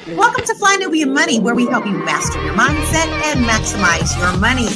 Welcome to Fly Nubian Money, where we help you master your mindset and maximize your money.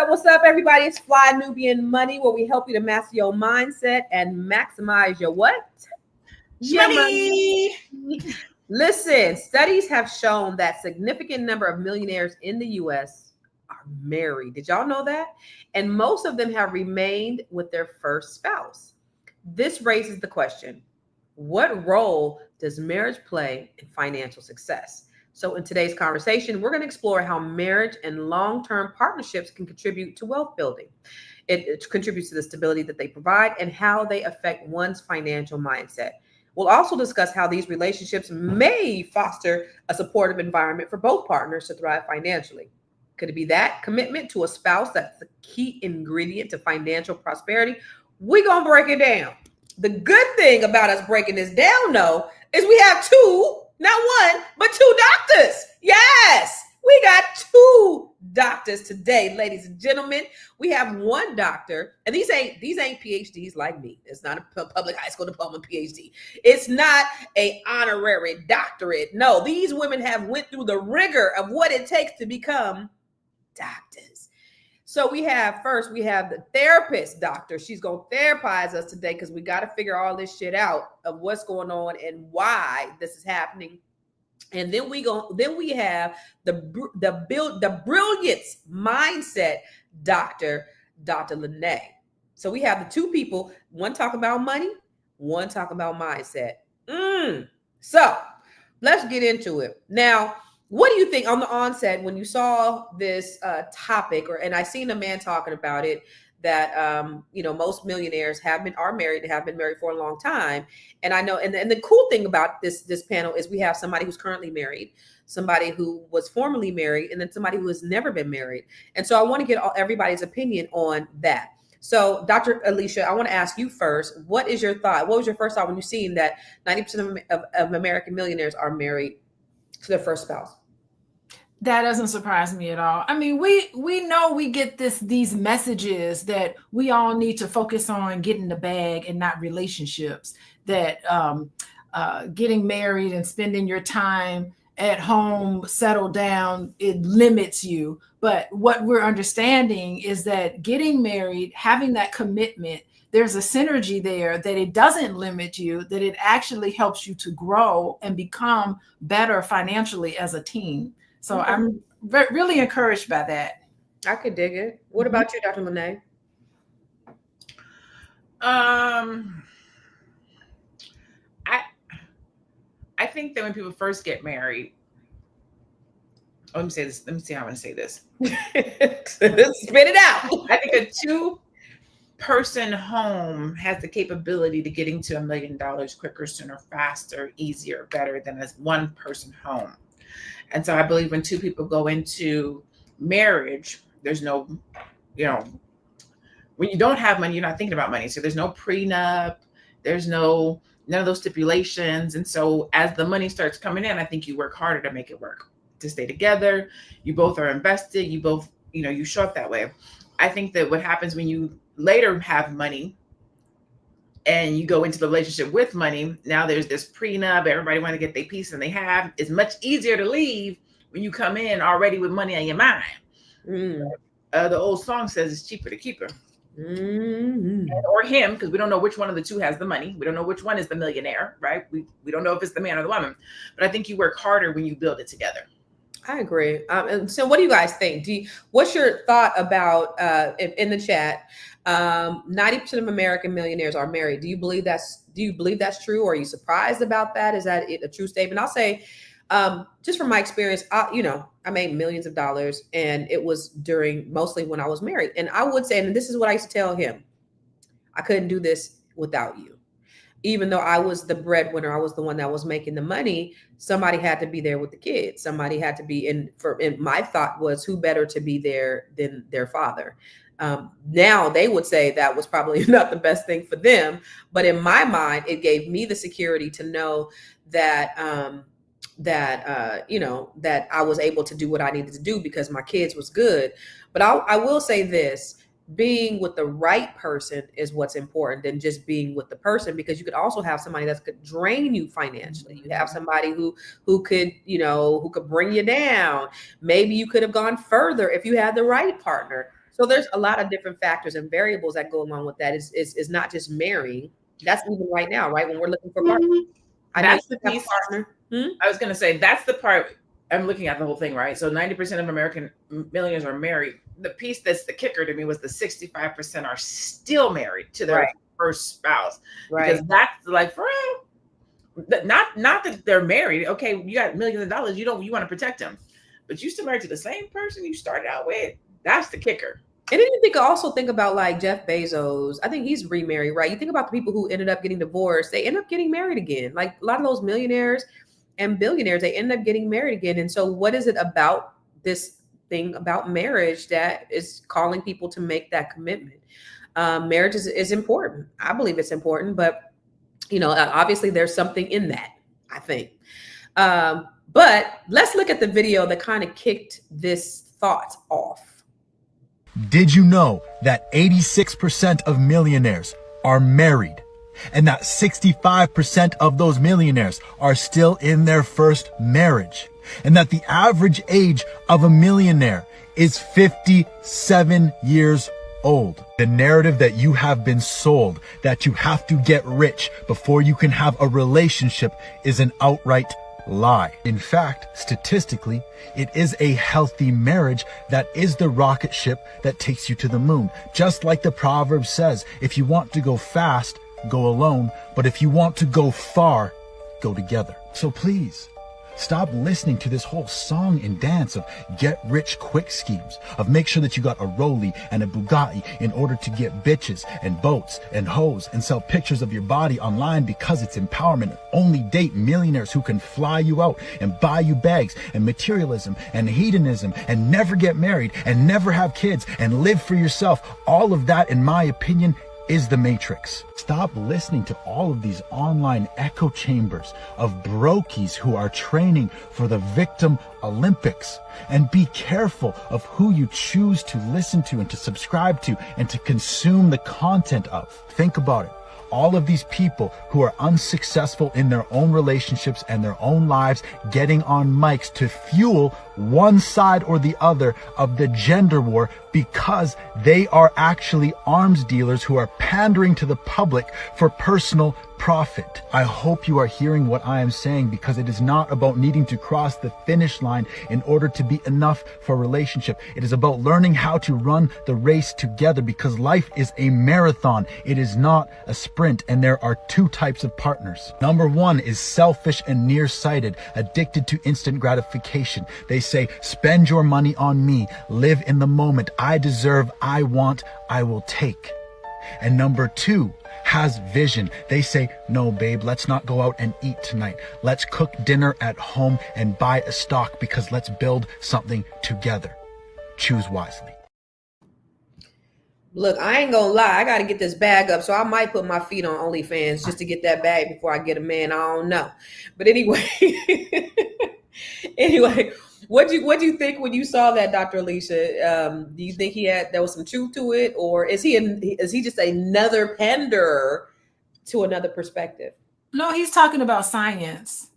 What's up, everybody? It's Fly Nubian Money, where we help you to master your mindset and maximize your what? Your money. Listen, studies have shown that significant number of millionaires in the U.S. are married. Did y'all know that? And most of them have remained with their first spouse. This raises the question, what role does marriage play in financial success? So in today's conversation, we're going to explore how marriage and long-term partnerships can contribute to wealth building. It contributes to the stability that they provide and how they affect one's financial mindset. We'll also discuss how these relationships may foster a supportive environment for both partners to thrive financially. Could it be that commitment to a spouse that's the key ingredient to financial prosperity? We're going to break it down. The good thing about us breaking this down, though, is we have two, not one, but two doctors. Yes, we got two doctors today, ladies and gentlemen. We have one doctor, and these ain't PhDs like me. It's not a public high school diploma PhD. It's not an honorary doctorate. No, these women have went through the rigor of what it takes to become doctors. So we have the therapist doctor. She's going to therapize us today because we got to figure all this shit out of what's going on and why this is happening. And then we have the brilliance mindset doctor, Dr. Lene. So we have the two people, one talk about money, one talk about mindset. So let's get into it. Now, what do you think on the onset when you saw this topic, and I seen a man talking about it, that most millionaires are married and have been married for a long time. And I know, and the cool thing about this panel is we have somebody who's currently married, somebody who was formerly married, and then somebody who has never been married. And so I want to get everybody's opinion on that. So Dr. Alicia, I want to ask you first, what is your thought? What was your first thought when you seen that 90% of American millionaires are married to their first spouse? That doesn't surprise me at all. I mean, we know we get these messages that we all need to focus on getting the bag and not relationships, that getting married and spending your time at home, settle down, it limits you. But what we're understanding is that getting married, having that commitment, there's a synergy there, that it doesn't limit you, that it actually helps you to grow and become better financially as a team. So I'm really encouraged by that. I could dig it. What about you, Dr. Lene? I think that when people first get married, let me say this. Let me see how I'm going to say this. Spit it out. I think a two-person home has the capability to getting to $1 million quicker, sooner, faster, easier, better than a one-person home. And so I believe when two people go into marriage, there's no, when you don't have money, you're not thinking about money. So there's no prenup, there's none of those stipulations. And so as the money starts coming in, I think you work harder to make it work, to stay together. You both are invested. You both, you show up that way. I think that what happens when you later have money and you go into the relationship with money, now there's this prenup, everybody want to get their piece and they have, it's much easier to leave when you come in already with money on your mind. Mm. The old song says it's cheaper to keep her. Mm. Or him, because we don't know which one of the two has the money. We don't know which one is the millionaire, right? We don't know if it's the man or the woman. But I think you work harder when you build it together. I agree. And so, what do you guys think? What's your thought about in the chat? 90% of American millionaires are married. Do you believe that's true? Or are you surprised about that? Is that a true statement? I'll say, just from my experience, I made millions of dollars, and it was mostly when I was married. And I would say, and this is what I used to tell him, I couldn't do this without you. Even though I was the breadwinner, I was the one that was making the money. Somebody had to be there with the kids. Somebody had to be in. And my thought was, who better to be there than their father? Now they would say that was probably not the best thing for them, but in my mind, it gave me the security to know that that I was able to do what I needed to do because my kids was good. But I will say this. Being with the right person is what's important than just being with the person, because you could also have somebody that could drain you financially. You have somebody who could, who could bring you down. Maybe you could have gone further if you had the right partner. So there's a lot of different factors and variables that go along with that. It's not just marrying. That's even right now, right? When we're looking for partners. That's the piece. I was going to say, that's the part. I'm looking at the whole thing, right? So 90% of American millionaires are married. The piece that's the kicker to me was the 65% are still married to their first spouse. Right. Because that's like, for real, not that they're married. Okay, you got millions of dollars. You want to protect them, but you still married to the same person you started out with. That's the kicker. And then you also think about like Jeff Bezos. I think he's remarried, right? You think about the people who ended up getting divorced. They end up getting married again. Like a lot of those millionaires and billionaires, they end up getting married again. And so what is it about this thing about marriage that is calling people to make that commitment? Marriage is important. I believe it's important, but obviously there's something in that, I think. But let's look at the video that kind of kicked this thought off. Did you know that 86% of millionaires are married? And that 65% of those millionaires are still in their first marriage. And that the average age of a millionaire is 57 years old. The narrative that you have been sold, that you have to get rich before you can have a relationship, is an outright lie. In fact, statistically, it is a healthy marriage that is the rocket ship that takes you to the moon. Just like the proverb says, if you want to go fast, go alone, but if you want to go far, go together. So please, stop listening to this whole song and dance of get rich quick schemes, of make sure that you got a Rollie and a Bugatti in order to get bitches and boats and hoes and sell pictures of your body online because it's empowerment, and only date millionaires who can fly you out and buy you bags, and materialism and hedonism, and never get married and never have kids and live for yourself. All of that, in my opinion, is the Matrix. Stop listening to all of these online echo chambers of brokies who are training for the victim Olympics, and be careful of who you choose to listen to and to subscribe to and to consume the content of. Think about it. All of these people who are unsuccessful in their own relationships and their own lives, getting on mics to fuel one side or the other of the gender war because they are actually arms dealers who are pandering to the public for personal profit. I hope you are hearing what I am saying, because it is not about needing to cross the finish line in order to be enough for a relationship. It is about learning how to run the race together, because life is a marathon. It is not a sprint, and there are two types of partners. Number one is selfish and nearsighted, addicted to instant gratification. They say, spend your money on me, live in the moment, I deserve, I want, I will take. And number two has vision. They say, no, babe, let's not go out and eat tonight. Let's cook dinner at home and buy a stock, because let's build something together. Choose wisely. Look, I ain't gonna lie. I got to get this bag up. So I might put my feet on OnlyFans just to get that bag before I get a man. I don't know. But anyway, what do you think when you saw that, Dr. Alicia? Do you think there was some truth to it, or is he just another pander to another perspective? No, he's talking about science,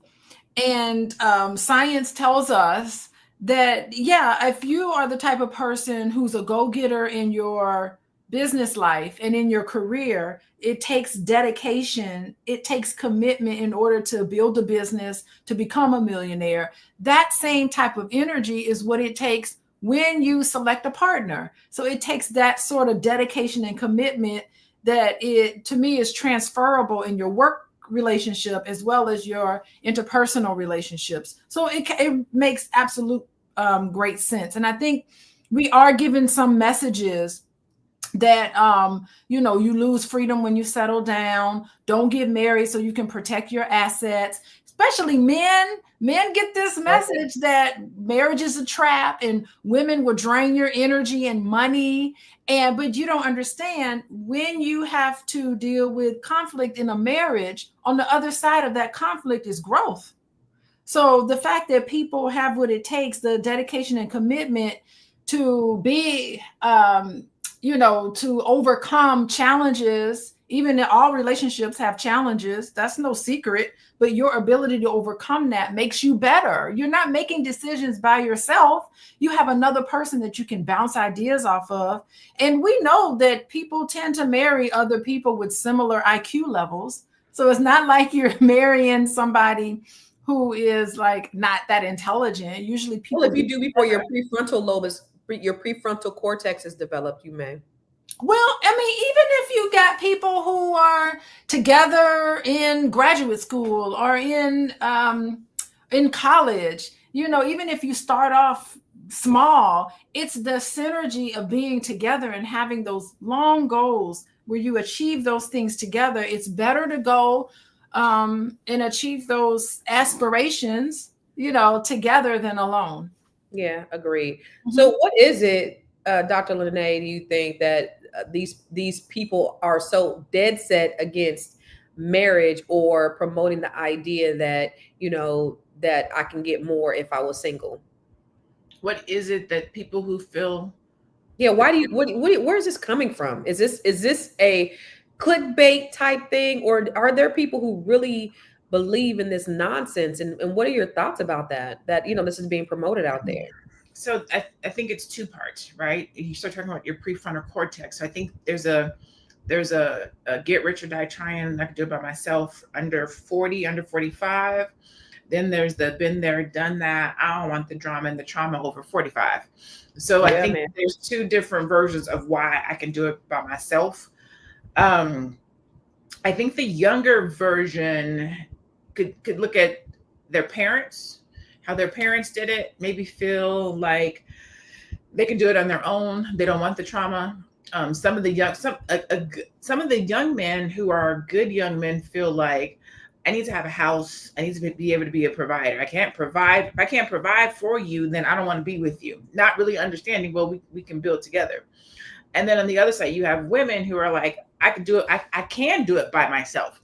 and science tells us that, yeah, if you are the type of person who's a go-getter in your business life and in your career, it takes dedication, it takes commitment in order to build a business, to become a millionaire. That same type of energy is what it takes when you select a partner. So it takes that sort of dedication and commitment that, it to me, is transferable in your work relationship as well as your interpersonal relationships. So it makes absolute great sense. And I think we are given some messages that you lose freedom when you settle down. Don't get married so you can protect your assets. Especially men get this message that marriage is a trap and women will drain your energy and money. But you don't understand, when you have to deal with conflict in a marriage, on the other side of that conflict is growth. So the fact that people have what it takes, the dedication and commitment to be to overcome challenges. Even all relationships have challenges, that's no secret, but your ability to overcome that makes you better. You're not making decisions by yourself. You have another person that you can bounce ideas off of. And we know that people tend to marry other people with similar IQ levels. So it's not like you're marrying somebody who is like not that intelligent. Usually people, well, if you do before your prefrontal cortex is developed, you may. Well, I mean, even if you got people who are together in graduate school or in college, even if you start off small, it's the synergy of being together and having those long goals where you achieve those things together. It's better to go and achieve those aspirations, together than alone. Yeah, agreed. Mm-hmm. So what is it, Dr. Lene, do you think that these people are so dead set against marriage or promoting the idea that, that I can get more if I was single? What is it that people who feel? Yeah, why do you, where is this coming from? Is this a clickbait type thing, or are there people who really believe in this nonsense? And what are your thoughts about that this is being promoted out there? So I think it's two parts, right? You start talking about your prefrontal cortex. So I think there's a get rich or die trying. I can do it by myself under 40, under 45. Then there's the been there, done that. I don't want the drama and the trauma over 45. So I think there's two different versions of why I can do it by myself. I think the younger version could look at their parents, how their parents did it, maybe feel like they can do it on their own. They don't want the trauma. Some of the young men who are good young men feel like, I need to have a house. I need to be able to be a provider. I can't provide. If I can't provide for you, then I don't want to be with you. Not really understanding, well, we can build together. And then on the other side, you have women who are like, I can do it. I can do it by myself.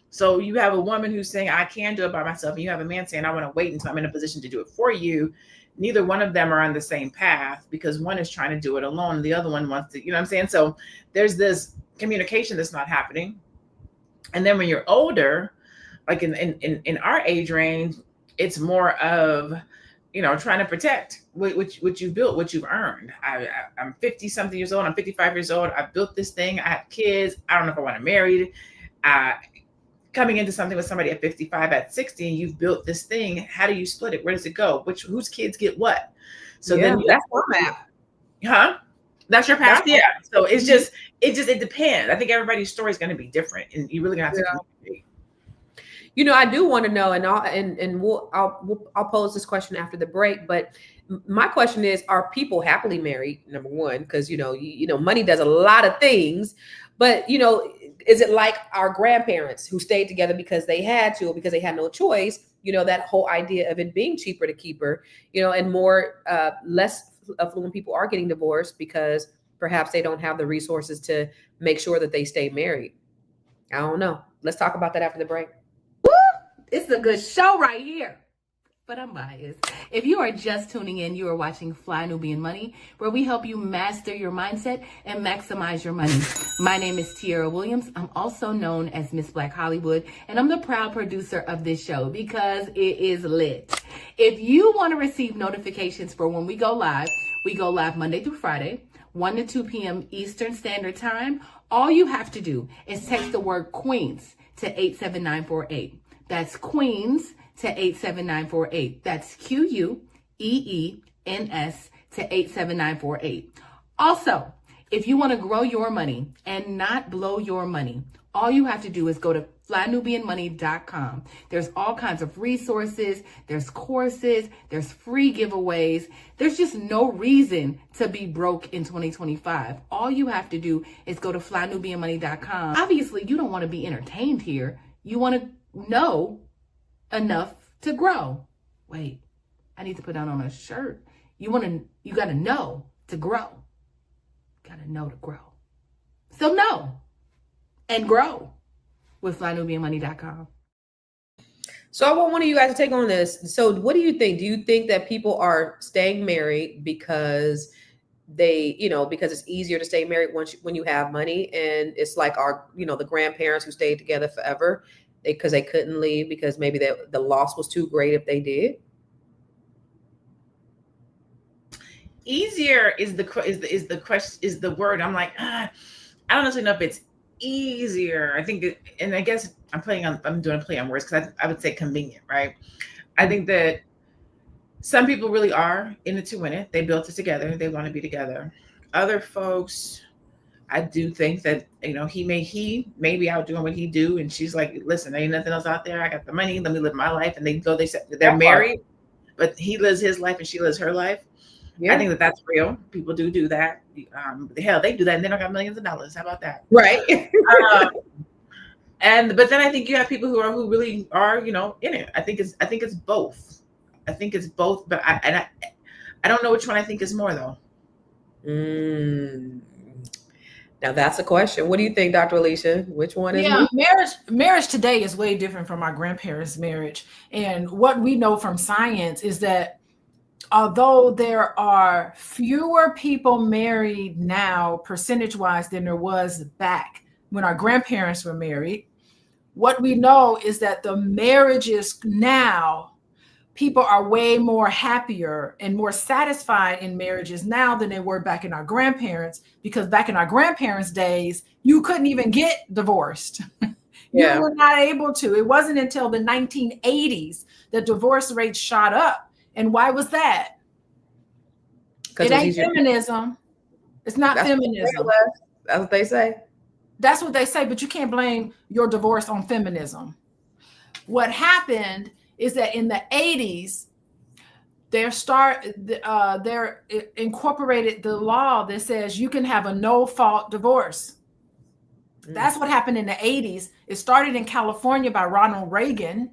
So you have a woman who's saying, I can do it by myself. And you have a man saying, I want to wait until I'm in a position to do it for you. Neither one of them are on the same path, because one is trying to do it alone and the other one wants to, you know what I'm saying? So there's this communication that's not happening. And then when you're older, like in our age range, it's more of, trying to protect what you've built, what you've earned. I'm 50 something years old. I'm 55 years old. I built this thing. I have kids. I don't know if I want to marry. Coming into something with somebody at 55, at 60, and you've built this thing. How do you split it? Where does it go? Whose kids get what? So then that's my map. Huh? That's your path. Yeah. So it depends. I think everybody's story is going to be different, and you really gonna have to communicate. I do want to know, and I'll pose this question after the break. But my question is: are people happily married? Number one, because money does a lot of things. But is it like our grandparents who stayed together because they had to, or because they had no choice? That whole idea of it being cheaper to keep her. And more less affluent people are getting divorced because perhaps they don't have the resources to make sure that they stay married. I don't know. Let's talk about that after the break. It's a good show right here. but I'm biased. If you are just tuning in, you are watching Fly Nubian Money, where we help you master your mindset and maximize your money. My name is Tiara Williams. I'm also known as Miss Black Hollywood, and I'm the proud producer of this show because it is lit. If you want to receive notifications for when we go live Monday through Friday, 1 to 2 p.m. Eastern Standard Time. All you have to do is text the word Queens to 87948. That's Queens to 87948. That's QUEENS to 87948. Also, if you want to grow your money and not blow your money, all you have to do is go to flynubianmoney.com. There's all kinds of resources, there's courses, there's free giveaways. There's just no reason to be broke in 2025. All you have to do is go to flynubianmoney.com. Obviously, you don't want to be entertained here. You want to know enough to grow. Wait, I need to put that on a shirt. You got to know to grow. Got to know to grow. So know and grow with flynubianmoney.com. So I want one of you guys to take on this. So what do you think? Do you think that people are staying married because because it's easier to stay married when you have money, and it's like the grandparents who stayed together forever because they couldn't leave because maybe the loss was too great if they did? Easier is the question, is the word. I'm like, I don't necessarily know if it's easier. I think and I guess I'm doing a play on words because I would say convenient, right? I think that some people really are in it to win it. They built it together. They want to be together. Other folks, I do think that, he may be out doing what he do. And she's like, listen, there ain't nothing else out there. I got the money. Let me live my life. And they say they're married, but he lives his life and she lives her life. Yeah. I think that's real. People do that. Hell, they do that and they don't got millions of dollars. How about that? Right. But then I think you have people who really are, in it. I think it's both. I think it's both, but I don't know which one I think is more though. Now that's a question. What do you think, Dr. Alicia? Which one is more? Marriage today is way different from our grandparents' marriage. And what we know from science is that although there are fewer people married now percentage-wise than there was back when our grandparents were married, what we know is that the marriages now, people are way more happier and more satisfied in marriages now than they were back in our grandparents, because back in our grandparents' days, you couldn't even get divorced. Yeah. You were not able to. It wasn't until the 1980s that divorce rates shot up. And why was that? It ain't feminism. It's not feminism. That's what they say. That's what they say, but you can't blame your divorce on feminism. What happened is that in the 80s, they incorporated the law that says you can have a no-fault divorce. That's what happened in the 80s. It started in California by Ronald Reagan,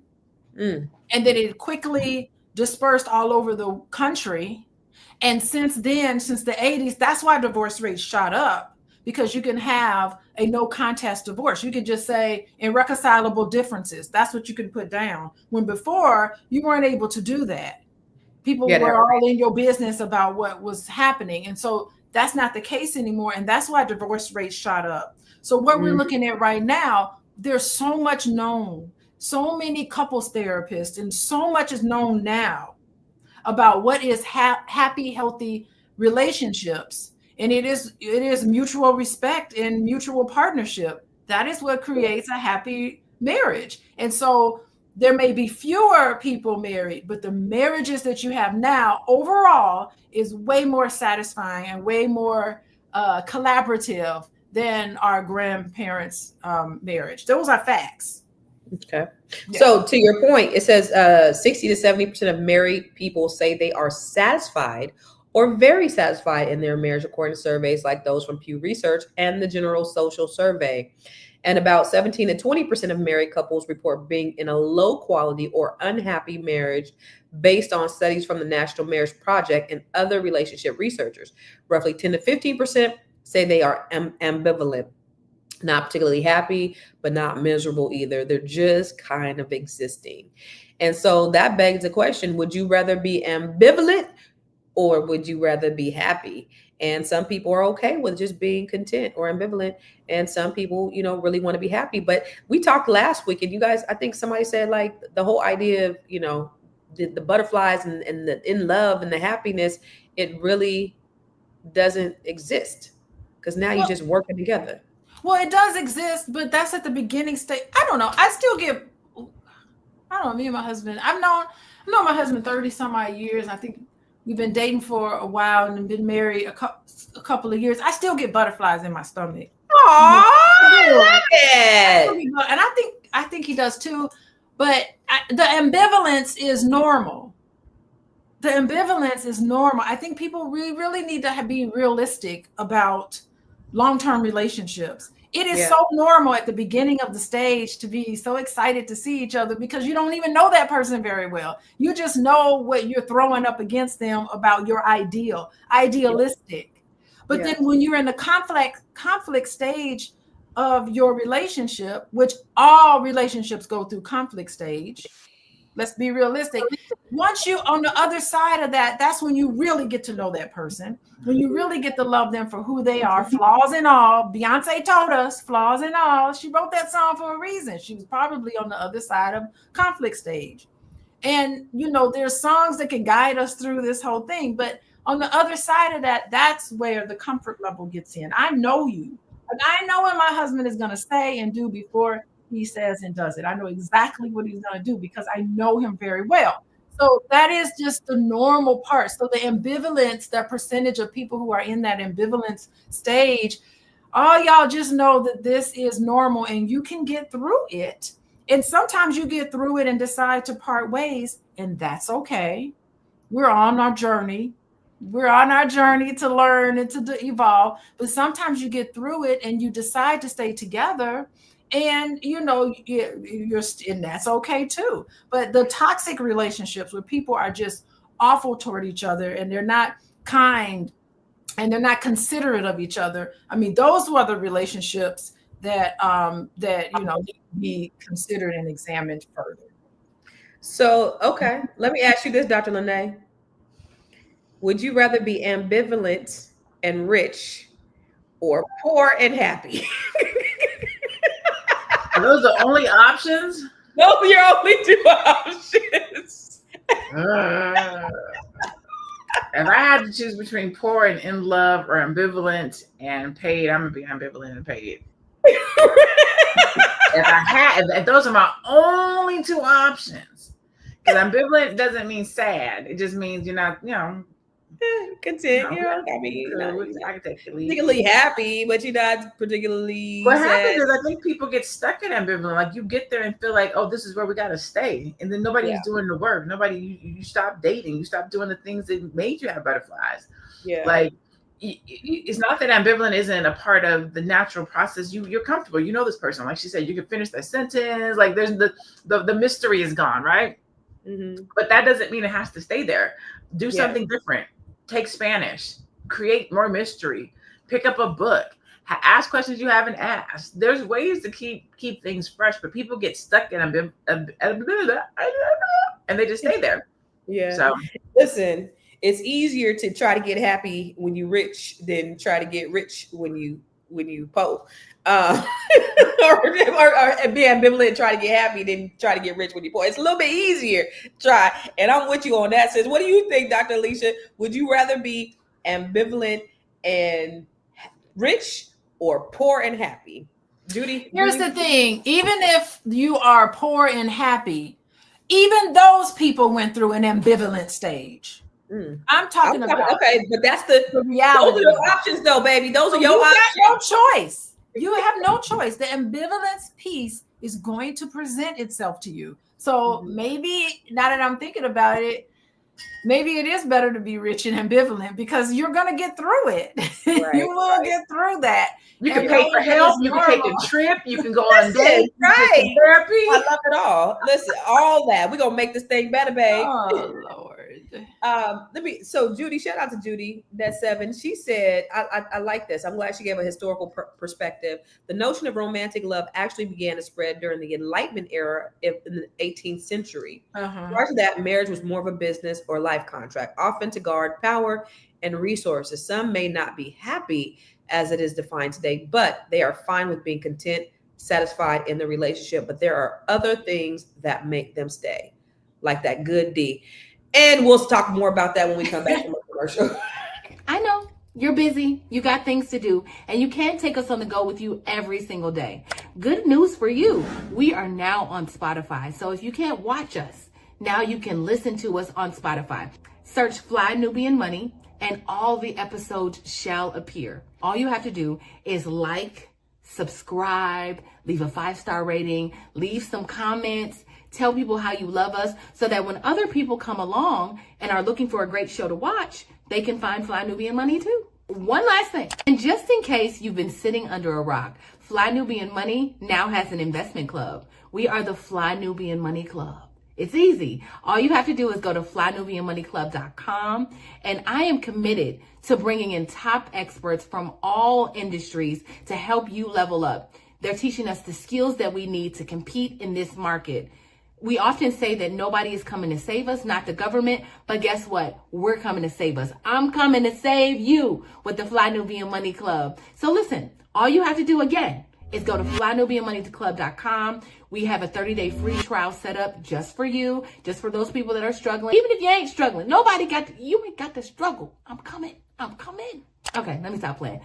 and then it quickly dispersed all over the country. And since then, since the 80s, that's why divorce rates shot up, because you can have a no contest divorce. You could just say irreconcilable differences. That's what you can put down. When before, you weren't able to do that. People were all in your business about what was happening. And so that's not the case anymore. And that's why divorce rates shot up. So what we're looking at right now, there's so much known, so many couples therapists, and so much is known now about what is happy, healthy relationships. And it is mutual respect and mutual partnership. That is what creates a happy marriage. And so there may be fewer people married, but the marriages that you have now overall is way more satisfying and way more collaborative than our grandparents' marriage. Those are facts. Okay. Yeah. So to your point, it says 60 to 70% of married people say they are satisfied or very satisfied in their marriage, according to surveys like those from Pew Research and the General Social Survey. And about 17 to 20% of married couples report being in a low quality or unhappy marriage based on studies from the National Marriage Project and other relationship researchers. Roughly 10 to 15% say they are ambivalent. not particularly happy, but not miserable either. They're just kind of existing. And so that begs the question, would you rather be ambivalent or would you rather be happy? And some people are okay with just being content or ambivalent. And some people, really want to be happy. But we talked last week, and you guys, I think somebody said like the whole idea of, the butterflies and the in love and the happiness, it really doesn't exist because now you're just working together. Well, it does exist, but that's at the beginning stage. I don't know. I don't know, me and my husband, I've known my husband 30 some odd years. I think we've been dating for a while and been married a couple of years. I still get butterflies in my stomach. Aww, I love it. And I think he does too. But the ambivalence is normal. The ambivalence is normal. I think people really need to be realistic about long-term relationships. It is so normal at the beginning of the stage to be so excited to see each other because you don't even know that person very well. You just know what you're throwing up against them about your idealistic. But then when you're in the conflict stage of your relationship, which all relationships go through conflict stage, let's be realistic. Once you on the other side of that, that's when you really get to know that person. When you really get to love them for who they are, flaws and all. Beyonce told us, flaws and all. She wrote that song for a reason. She was probably on the other side of conflict stage. And, there's songs that can guide us through this whole thing. But on the other side of that, that's where the comfort level gets in. I know you. And I know what my husband is going to say and do before he says and does it. I know exactly what he's going to do because I know him very well. So that is just the normal part. So the ambivalence, that percentage of people who are in that ambivalence stage, all y'all just know that this is normal and you can get through it. And sometimes you get through it and decide to part ways, and that's okay. We're on our journey. We're on our journey to learn and to evolve. But sometimes you get through it and you decide to stay together. And, and that's okay too. But the toxic relationships where people are just awful toward each other and they're not kind and they're not considerate of each other. I mean, those are the relationships that need to be considered and examined further. So, okay, let me ask you this, Dr. Lene. Would you rather be ambivalent and rich or poor and happy? Are those the only options? Those are your only two options. If I had to choose between poor and in love or ambivalent and paid, I'm gonna be ambivalent and paid. If those are my only two options, because ambivalent doesn't mean sad. It just means you're not, content. I mean, particularly happy, but you're not particularly. What happens is I think people get stuck in ambivalent. Like you get there and feel like, oh, this is where we got to stay, and then nobody's doing the work. You stop dating. You stop doing the things that made you have butterflies. Yeah, like it's not that ambivalent isn't a part of the natural process. You're comfortable. You know this person. Like she said, you can finish that sentence. Like there's the mystery is gone, right? Mm-hmm. But that doesn't mean it has to stay there. Do something different. Take Spanish, create more mystery, pick up a book, ask questions you haven't asked. There's ways to keep things fresh, but people get stuck in and they just stay there. Yeah. So listen, it's easier to try to get happy when you're rich than try to get rich when you poor. Or be ambivalent and try to get happy than try to get rich when you're poor. It's a little bit easier to try. And I'm with you on that, sis. What do you think, Dr. Alicia? Would you rather be ambivalent and rich or poor and happy? Judy? Here's the thing. Even if you are poor and happy, even those people went through an ambivalent stage. I'm talking about. Okay, but that's the reality. Those are your options, though, baby. Those are your options. You got no choice. You have no choice. The ambivalence piece is going to present itself to you. So maybe, now that I'm thinking about it, maybe it is better to be rich and ambivalent because you're going to get through it. Right, you will get through that. You can pay for help. You can take a trip. You can go on dates. Right. Therapy. I love it all. Listen, all that. We're going to make this thing better, babe. Oh, Lord. So Judy, shout out to Judy, that's 7. She said, I like this. I'm glad she gave a historical perspective. The notion of romantic love actually began to spread during the Enlightenment era in the 18th century. Prior to that, marriage was more of a business or life contract, often to guard power and resources. Some may not be happy as it is defined today, but they are fine with being content, satisfied in the relationship. But there are other things that make them stay, like that good D. And we'll talk more about that when we come back from the commercial. I know you're busy, you got things to do, and you can't take us on the go with you every single day. Good news for you. We are now on Spotify. So if you can't watch us, now you can listen to us on Spotify. Search Fly Nubian Money and all the episodes shall appear. All you have to do is like, subscribe, leave a 5-star rating, leave some comments, tell people how you love us so that when other people come along and are looking for a great show to watch, they can find Fly Nubian Money too. One last thing, and just in case you've been sitting under a rock, Fly Nubian Money now has an investment club. We are the Fly Nubian Money Club. It's easy. All you have to do is go to flynubianmoneyclub.com, and I am committed to bringing in top experts from all industries to help you level up. They're teaching us the skills that we need to compete in this market. We often say that nobody is coming to save us, not the government, but guess what? We're coming to save us. I'm coming to save you with the Fly Nubian Money Club. So listen, all you have to do again is go to flynubianmoneyclub.com. We have a 30-day free trial set up just for you, just for those people that are struggling. Even if you ain't struggling, you ain't got to struggle. I'm coming. Okay, let me stop playing.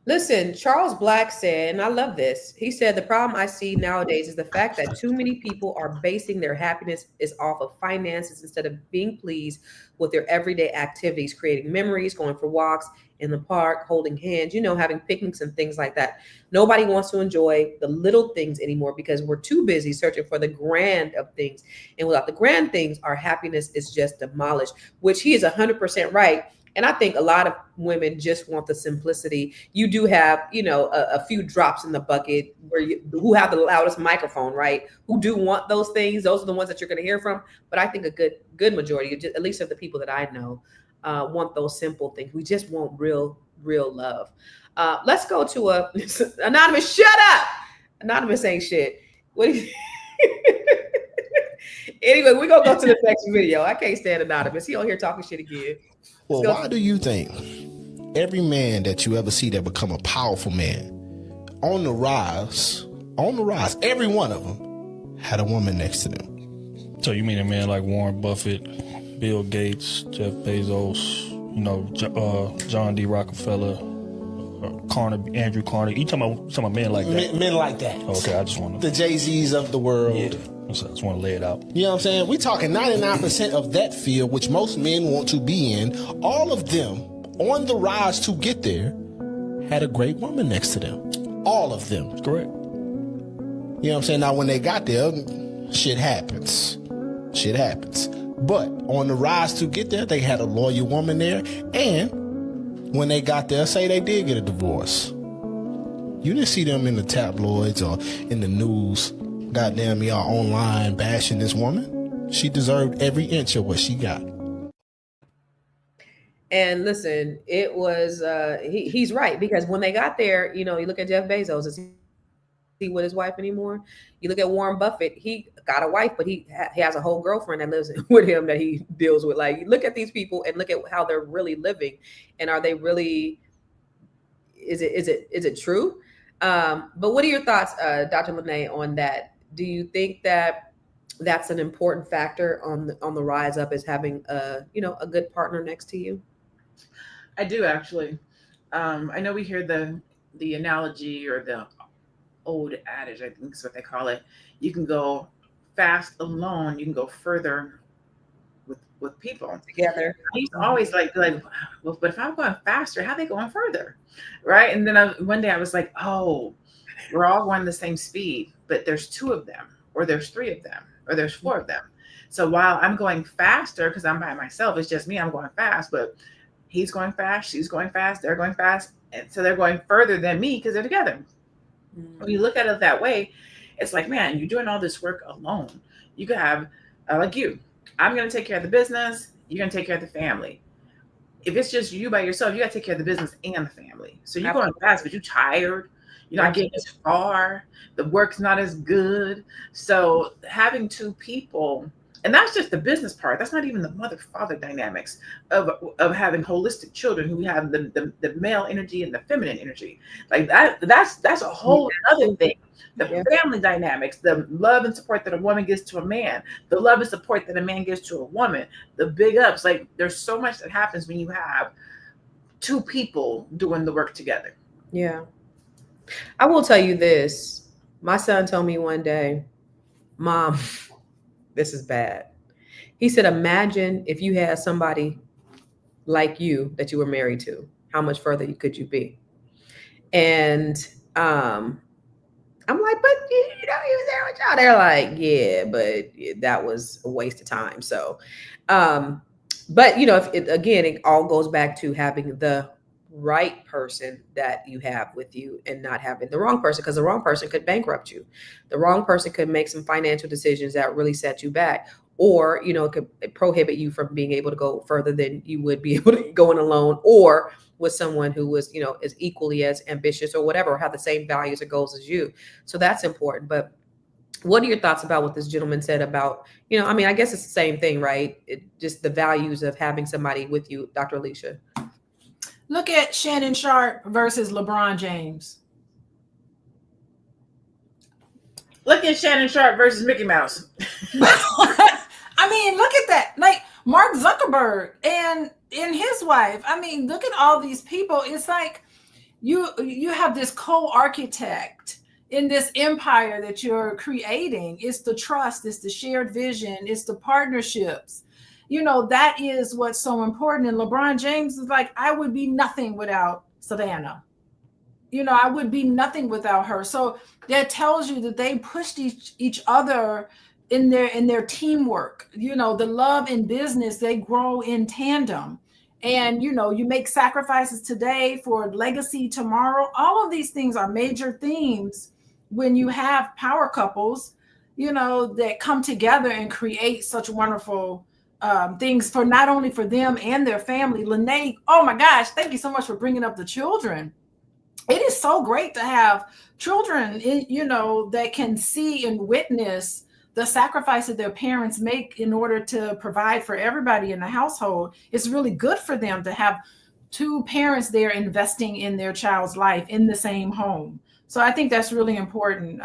Listen, Charles Black said, and I love this. He said, the problem I see nowadays is the fact that too many people are basing their happiness is off of finances instead of being pleased with their everyday activities, creating memories, going for walks in the park, holding hands, having picnics and things like that. Nobody wants to enjoy the little things anymore because we're too busy searching for the grand of things. And without the grand things, our happiness is just demolished, which he is 100% right. And I think a lot of women just want the simplicity. You do have, a few drops in the bucket who have the loudest microphone, right? Who do want those things. Those are the ones that you're going to hear from. But I think a good majority, at least of the people that I know, want those simple things. We just want real love. Let's go to Anonymous. Shut up. Anonymous ain't shit. What do you Anyway, we're going to go to the next video. I can't stand Anonymous. He on here talking shit again. Well, why do you think every man that you ever see that become a powerful man on the rise, every one of them had a woman next to them? So you mean a man like Warren Buffett, Bill Gates, Jeff Bezos, John D. Rockefeller, Andrew Carnegie? You talking about men like that? Men like that. Okay, I just want to. The Jay-Z's of the world. Yeah. I just want to lay it out. You know what I'm saying? We're talking 99% of that field, which most men want to be in. All of them on the rise to get there had a great woman next to them. All of them. That's correct. You know what I'm saying? Now, when they got there, shit happens. But on the rise to get there, they had a loyal woman there. And when they got there, say they did get a divorce. You didn't see them in the tabloids or in the news. Goddamn, y'all online bashing this woman. She deserved every inch of what she got. And listen, it was he's right, because when they got there, you look at Jeff Bezos, is he with his wife anymore? You look at Warren Buffett, he got a wife, but he has a whole girlfriend that lives with him that he deals with. Like, you look at these people and look at how they're really living, and are they really? Is it true? But what are your thoughts, Dr. Lene, on that? Do you think that that's an important factor on the rise up, is having a good partner next to you? I do, actually. I know we hear the analogy or the old adage, I think is what they call it. You can go fast alone. You can go further with people together. I used to always like, well, but if I'm going faster, how are they going further, right? And then one day I was like, oh, we're all going the same speed, but there's 2 of them, or there's 3 of them, or there's 4 of them. So while I'm going faster because I'm by myself, it's just me, I'm going fast, but he's going fast, she's going fast, they're going fast, and so they're going further than me because they're together. When you look at it that way, it's like, man, you're doing all this work alone. You could have, like you, I'm going to take care of the business. You're going to take care of the family. If it's just you by yourself, you got to take care of the business and the family. So you're going fast, but you're tired. You're not getting as far. The work's not as good. So having two people, and that's just the business part. That's not even the mother-father dynamics of having holistic children who have the male energy and the feminine energy. Like that's a whole other thing. The family dynamics, the love and support that a woman gives to a man, the love and support that a man gives to a woman, the big ups. Like there's so much that happens when you have two people doing the work together. Yeah. I will tell you this. My son told me one day, Mom, this is bad. He said, imagine if you had somebody like you that you were married to, how much further could you be? And I'm like, but you know, he was there with y'all. They're like, yeah, but that was a waste of time. So, but you know, it all goes back to having the right person that you have with you and not having the wrong person, because the wrong person could bankrupt you. The wrong person could make some financial decisions that really set you back, or, you know, it could prohibit you from being able to go further than you would be able to going alone, or with someone who was, you know, is equally as ambitious or whatever, or have the same values or goals as you. So that's important. But what are your thoughts about what this gentleman said about, you know, I mean, I guess it's the same thing, right? Just the values of having somebody with you, Dr. Alicia. Look at Shannon Sharp versus LeBron James. Look at Shannon Sharp versus Mickey Mouse. I mean, look at that. Like Mark Zuckerberg and his wife. I mean, look at all these people. It's like you have this co-architect in this empire that you're creating. It's the trust, it's the shared vision, it's the partnerships. You know, that is what's so important. And LeBron James is like, I would be nothing without Savannah. You know, I would be nothing without her. So that tells you that they pushed each other in their teamwork. You know, the love in business, they grow in tandem. And, you know, you make sacrifices today for legacy tomorrow. All of these things are major themes when you have power couples, you know, that come together and create such wonderful things for not only for them and their family. Lene, oh my gosh, thank you so much for bringing up the children. It is so great to have children, you know, that can see and witness the sacrifices their parents make in order to provide for everybody in the household. It's really good for them to have two parents there investing in their child's life in the same home. So I think that's really important.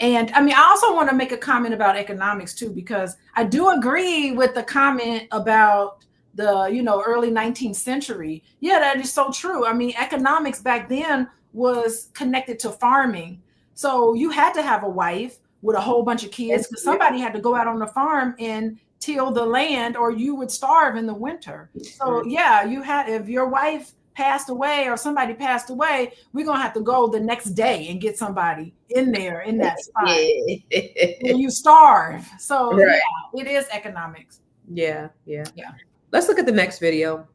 And I mean, I also want to make a comment about economics too, because I do agree with the comment about the, you know, early 19th century. Yeah, that is so true. I mean, economics back then was connected to farming. So you had to have a wife with a whole bunch of kids, because somebody had to go out on the farm and till the land, or you would starve in the winter. So yeah, you had, if your wife passed away or somebody passed away, we're gonna have to go the next day and get somebody in there in that spot. And you starve. So yeah, it is economics. Yeah. Let's look at the next video.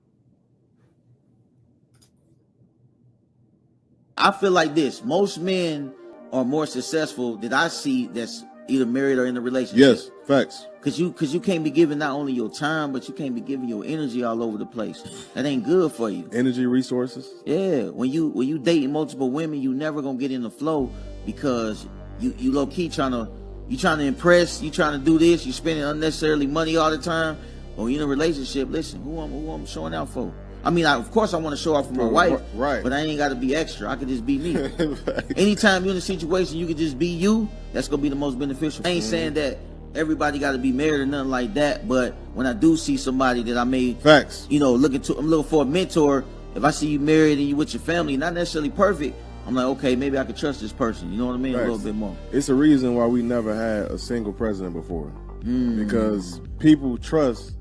I feel like this. Most men are more successful that I see that's either married or in a relationship. Yes, facts. Cause you can't be giving not only your time, but you can't be giving your energy all over the place. That ain't good for you. Energy, resources. Yeah. When you dating multiple women, you never gonna get in the flow, because you low key trying to impress, you trying to do this, you spending unnecessarily money all the time. Or you in a relationship, listen, who I'm showing out for? I mean, of course I want to show out for my wife, right? But I ain't got to be extra. I could just be me. Anytime you're in a situation you could just be you, that's gonna be the most beneficial. I ain't saying that everybody got to be married or nothing like that, but when I do see somebody that I may, facts, you know, I'm looking for a mentor. If I see you married and you with your family, not necessarily perfect, I'm like, okay, maybe I could trust this person. You know what I mean? Facts. A little bit more. It's a reason why we never had a single president before, because people trust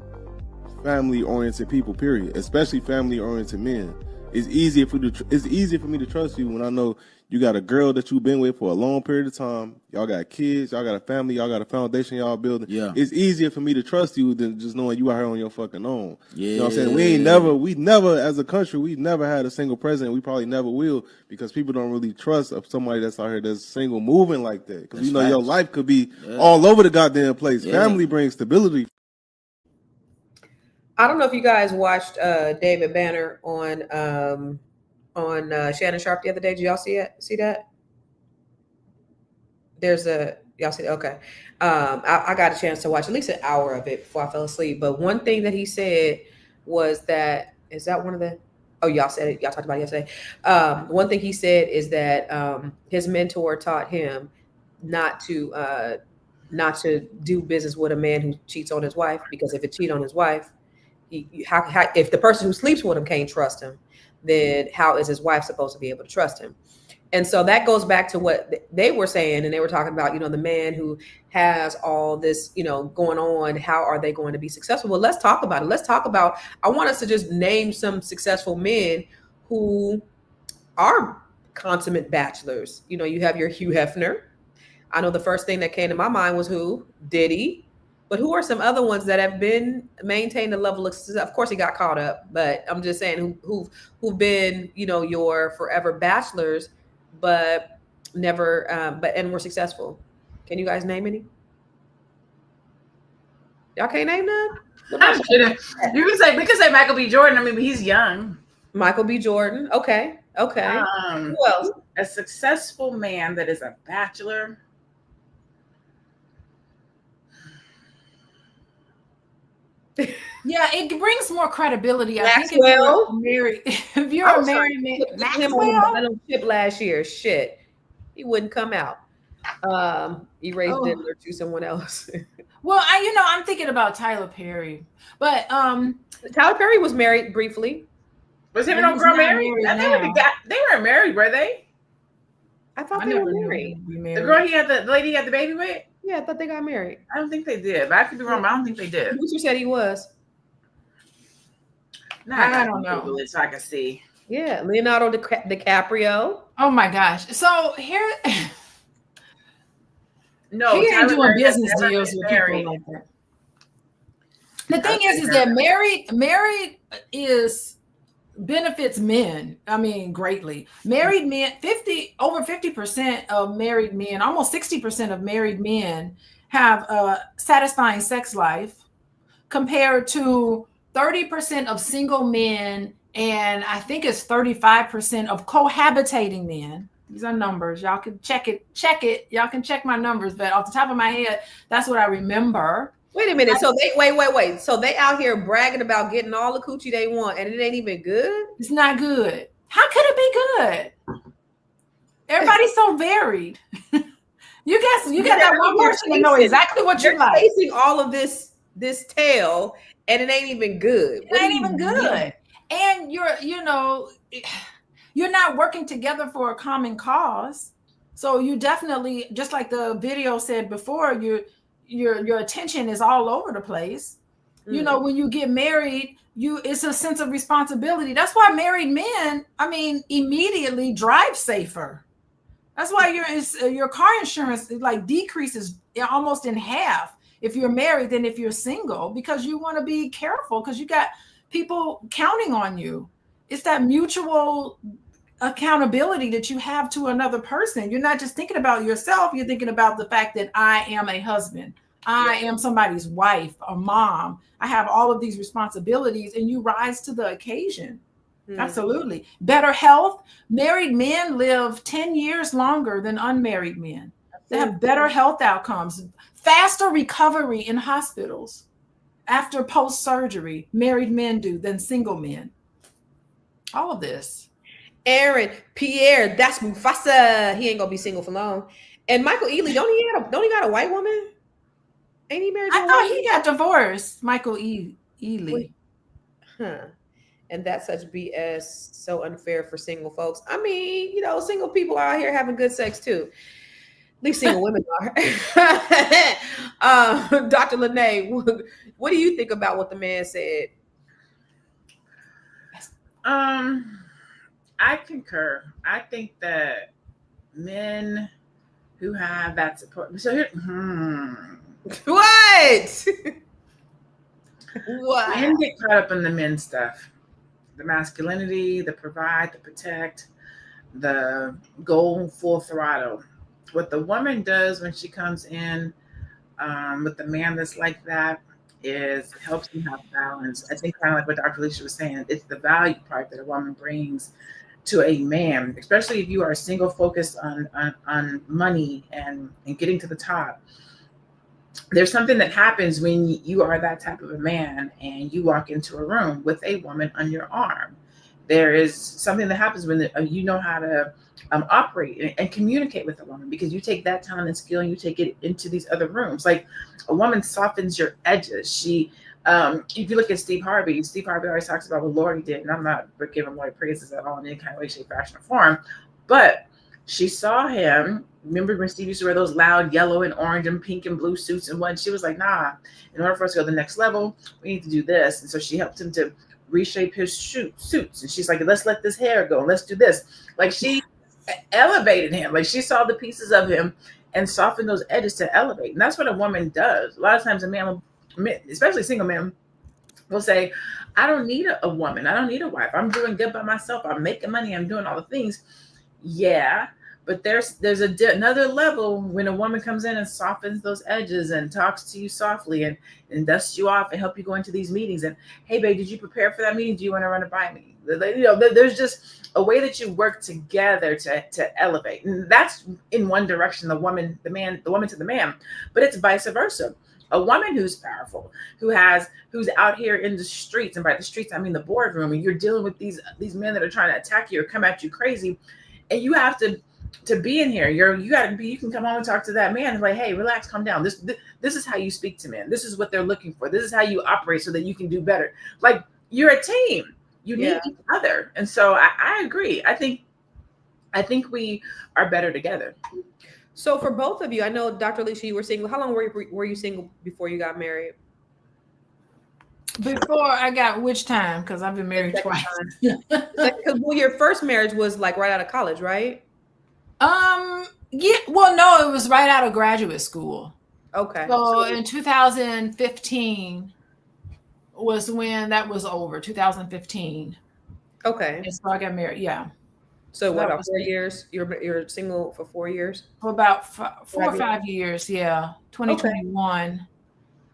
family-oriented people, period, especially family-oriented men. It's easier for me to trust you when I know you got a girl that you've been with for a long period of time. Y'all got kids, y'all got a family, y'all got a foundation y'all building. Yeah. It's easier for me to trust you than just knowing you out here on your fucking own. Yeah. You know what I'm saying? We never, as a country, we've never had a single president. We probably never will, because people don't really trust somebody that's out here that's single moving like that. Because you know, your life could be all over the goddamn place. Yeah. Family brings stability. I don't know if you guys watched David Banner on Shannon Sharp the other day. Did y'all see it? See that? Y'all see it? Okay. I got a chance to watch at least an hour of it before I fell asleep. But one thing that he said was that, is that one of the, oh, y'all said it, y'all talked about it yesterday. One thing he said is that his mentor taught him not to do business with a man who cheats on his wife, because if it cheat on his wife, if the person who sleeps with him can't trust him, then how is his wife supposed to be able to trust him? And so that goes back to what they were saying, and they were talking about, the man who has all this, going on, how are they going to be successful? Well, let's talk about it. I want us to just name some successful men who are consummate bachelors. You have your Hugh Hefner. I know the first thing that came to my mind was who? Diddy. But who are some other ones that have been maintained a level of success? Of course, he got caught up, but I'm just saying who've been, your forever bachelors, but never, and were successful. Can you guys name any? Y'all can't name none? I'm kidding. We could say Michael B. Jordan. I mean, but he's young. Michael B. Jordan. Okay. Who else? A successful man that is a bachelor. Yeah, it brings more credibility. Maxwell. I think if you're a married man, Maxwell ship last year. Shit, he wouldn't come out. He raised dinner to someone else. Well, I'm thinking about Tyler Perry, but Tyler Perry was married briefly. Was him and old girl married? They weren't married, were they? I thought they were married. The girl the lady he had the baby with? Yeah, I thought they got married. I don't think they did, but I could be wrong. But I don't think they did. Who said he was? I don't know. So I can see. Yeah, Leonardo DiCaprio. Oh my gosh! So here, no, he ain't doing business deals with people like that. The thing is that married is benefits men. I mean, greatly. Married men, over 50% of married men, almost 60% of married men have a satisfying sex life, compared to 30% of single men, and I think it's 35% of cohabitating men. These are numbers. Y'all can check it. Y'all can check my numbers, but off the top of my head, that's what I remember. Wait a minute. So wait. So they out here bragging about getting all the coochie they want, and it ain't even good? It's not good. How could it be good? Everybody's so varied. You got that one person that know exactly what you like. Facing all of this tail, and it ain't even good. It ain't even good. And you're not working together for a common cause. So you definitely, just like the video said before, your attention is all over the place. Mm. When you get married, it's a sense of responsibility. That's why married men, immediately drive safer. That's why your car insurance decreases almost in half if you're married than if you're single, because you want to be careful, because you got people counting on you. It's that mutual accountability that you have to another person. You're not just thinking about yourself. You're thinking about the fact that I am a husband. I am somebody's wife, a mom. I have all of these responsibilities, and you rise to the occasion. Mm-hmm. Absolutely. Better health. Married men live 10 years longer than unmarried men. They have better health outcomes, faster recovery in hospitals after post-surgery, married men do than single men. All of this. Aaron, Pierre, that's Mufasa. He ain't gonna be single for long. And Michael Ealy, don't he got a white woman? Ain't he married? I thought he got divorced. Michael Ealy. Huh. And that's such BS. So unfair for single folks. Single people are out here having good sex too. At least single women are. Dr. Lene, what do you think about what the man said? I concur. I think that men who have that support. So here, what? What? Men get caught up in the men stuff, the masculinity, the provide, the protect, the go full throttle. What the woman does when she comes in with the man that's like that, is it helps you have balance. I think kind of like what Dr. Alicia was saying, it's the value part that a woman brings to a man, especially if you are single focused on money and getting to the top. There's something that happens when you are that type of a man and you walk into a room with a woman on your arm. There is something that happens when you know how to operate and communicate with a woman, because you take that talent and skill and you take it into these other rooms. Like a woman softens your edges. She, if you look at Steve Harvey always talks about what Lori did, and I'm not giving Lori praises at all in any kind of way, shape, fashion, or form, but she saw him. Remember when Steve used to wear those loud yellow and orange and pink and blue suits and what? She was like, nah, in order for us to go to the next level, we need to do this. And so she helped him to reshape his suits. And she's like, let's let this hair go. Let's do this. Like she elevated him. Like she saw the pieces of him and softened those edges to elevate. And that's what a woman does. A lot of times a man, especially single men, will say, I don't need a woman. I don't need a wife. I'm doing good by myself. I'm making money. I'm doing all the things. Yeah. But there's another level when a woman comes in and softens those edges and talks to you softly and dusts you off and help you go into these meetings. And hey, babe, did you prepare for that meeting? Do you want to run it by me? You know, there's just a way that you work together to elevate. And that's in one direction, the woman to the man, but it's vice versa. A woman who's powerful, who's out here in the streets, and by the streets, I mean the boardroom, and you're dealing with these men that are trying to attack you or come at you crazy. And you have to be in here. You can come home and talk to that man and like, hey, relax, calm down. This is how you speak to men. This is what they're looking for. This is how you operate so that you can do better. Like you're a team. You need each other. And so I agree. I think we are better together. So for both of you, I know Dr. Alicia, you were single. How long were you single before you got married? Before I got which time? Because I've been married twice. Because your first marriage was like right out of college, right? Yeah. Well, no, it was right out of graduate school. Okay. So in 2015 was when that was over. 2015. Okay. And so I got married. Yeah. So what, about 4 years? You're single for 4 years? For about 4 or 5 years. Yeah. 2021. Okay.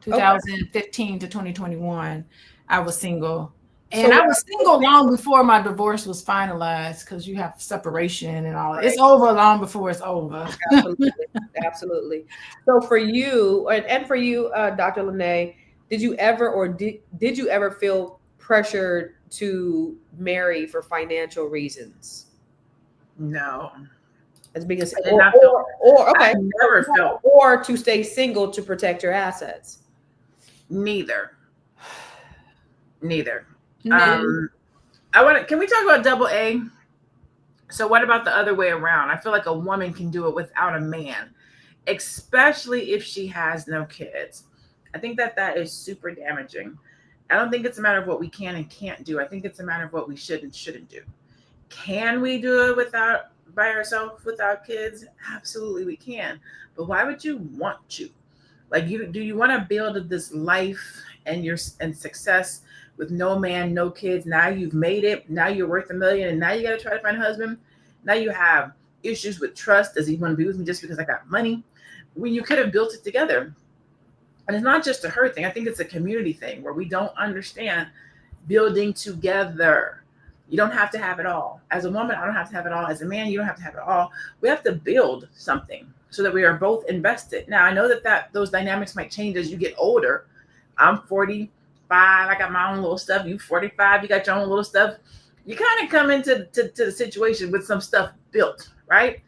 2015 to 2021, I was single. And I was single long before my divorce was finalized, because you have separation and all. Right. It's over long before it's over. Absolutely. Absolutely. So for you, and for you, Dr. Lene, did you ever feel pressured to marry for financial reasons? No. As big as I never felt, or to stay single to protect your assets. Neither. Mm-hmm. Can we talk about double A? So what about the other way around? I feel like a woman can do it without a man, especially if she has no kids. I think that is super damaging. I don't think it's a matter of what we can and can't do. I think it's a matter of what we should and shouldn't do. Can we do it by ourselves without kids? Absolutely we can. But why would you want to? Like, do you want to build this life and success with no man, no kids? Now you've made it. Now you're worth $1 million, and now you got to try to find a husband. Now you have issues with trust. Does he want to be with me just because I got money? When you could have built it together. And it's not just a her thing. I think it's a community thing where we don't understand building together. You don't have to have it all. As a woman, I don't have to have it all. As a man, you don't have to have it all. We have to build something so that we are both invested. Now, I know that those dynamics might change as you get older. I'm 45. I got my own little stuff. You 45. You got your own little stuff. You kind of come into the situation with some stuff built, right?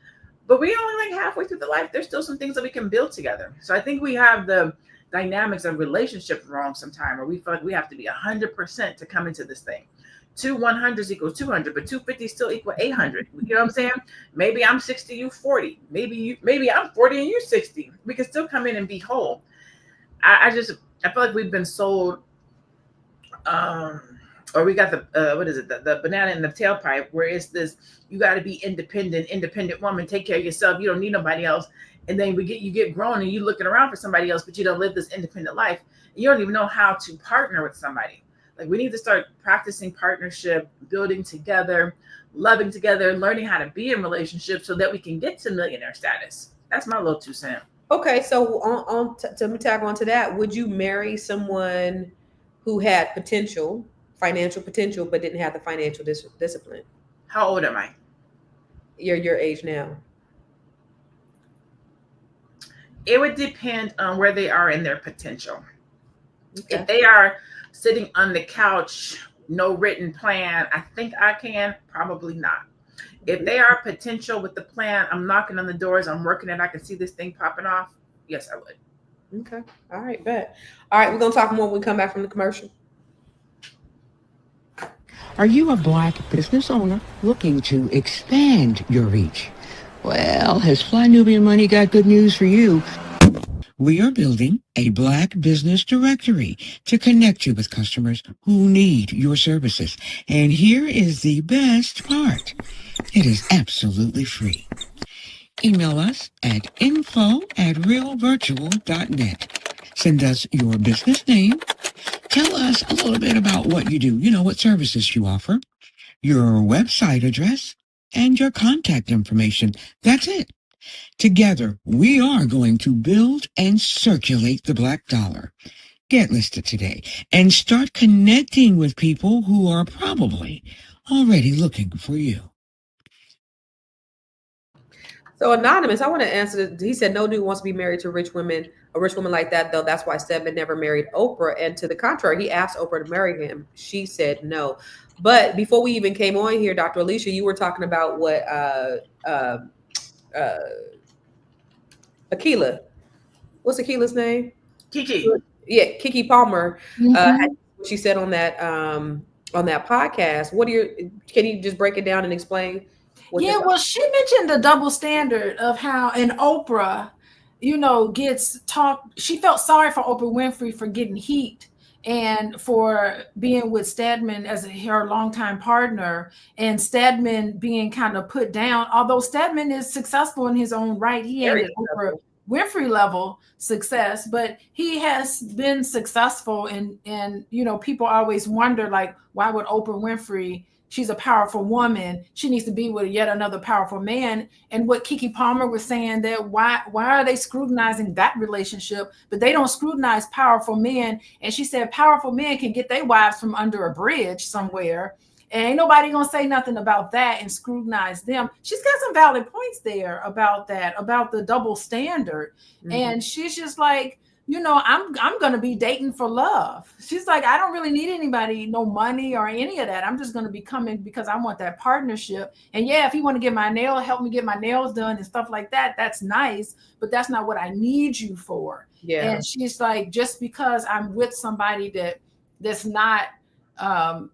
But we only like halfway through the life. There's still some things that we can build together. So I think we have the dynamics of relationship wrong sometime, where we feel like we have to be 100% to come into this thing. 2 100s equals 200, but 250 still equal 800. You know what I'm saying? Maybe I'm 60, you 40. Maybe I'm 40 and you're 60. We can still come in and be whole. I feel like we've been sold, or we got the banana in the tailpipe, where it's this, you got to be independent woman, take care of yourself. You don't need nobody else. And then you get grown and you looking around for somebody else, but you don't live this independent life. You don't even know how to partner with somebody. Like, we need to start practicing partnership, building together, loving together, learning how to be in relationships so that we can get to millionaire status. That's my little 2 cents. Okay, so to tag on to that, would you marry someone who had potential, financial potential, but didn't have the financial discipline? How old am I? You're your age now. It would depend on where they are in their potential. Okay. If they are sitting on the couch, no written plan, I think I can, probably not. If they are potential with the plan, I'm knocking on the doors, I'm working it, I can see this thing popping off. Yes, I would. Okay. All right, bet. All right, we're gonna talk more when we come back from the commercial. Are you a Black business owner looking to expand your reach? Well, has Fly Nubian Money got good news for you? We are building a Black business directory to connect you with customers who need your services. And here is the best part. It is absolutely free. Email us at info@realvirtual.net. Send us your business name. Tell us a little bit about what you do, what services you offer, your website address, and your contact information. That's it. Together, we are going to build and circulate the Black dollar. Get listed today and start connecting with people who are probably already looking for you. So Anonymous, I want to answer this. He said no dude wants to be married to a rich woman like that, though. That's why Stedman never married Oprah. And to the contrary, he asked Oprah to marry him. She said no. But before we even came on here, Dr. Alicia, you were talking about what Akilah. What's Akila's name? Kiki. Yeah, Kiki Palmer. She said on that podcast. Can you just break it down and explain? Well, she mentioned the double standard of how an Oprah, gets talked. She felt sorry for Oprah Winfrey for getting heat and for being with Stedman as her longtime partner, and Stedman being kind of put down. Although Stedman is successful in his own right, he ain't at Oprah Winfrey level success, but he has been successful. And people always wonder, like, why would Oprah Winfrey? She's a powerful woman. She needs to be with yet another powerful man. And what Kiki Palmer was saying, that why are they scrutinizing that relationship, but they don't scrutinize powerful men? And she said powerful men can get their wives from under a bridge somewhere, and ain't nobody gonna say nothing about that and scrutinize them. She's got some valid points there about that, about the double standard. Mm-hmm. And she's just like, I'm going to be dating for love. She's like, I don't really need anybody, no money or any of that. I'm just going to be coming because I want that partnership. And yeah, if you want to help me get my nails done and stuff like that, that's nice, but that's not what I need you for. Yeah. And she's like, just because I'm with somebody that's not,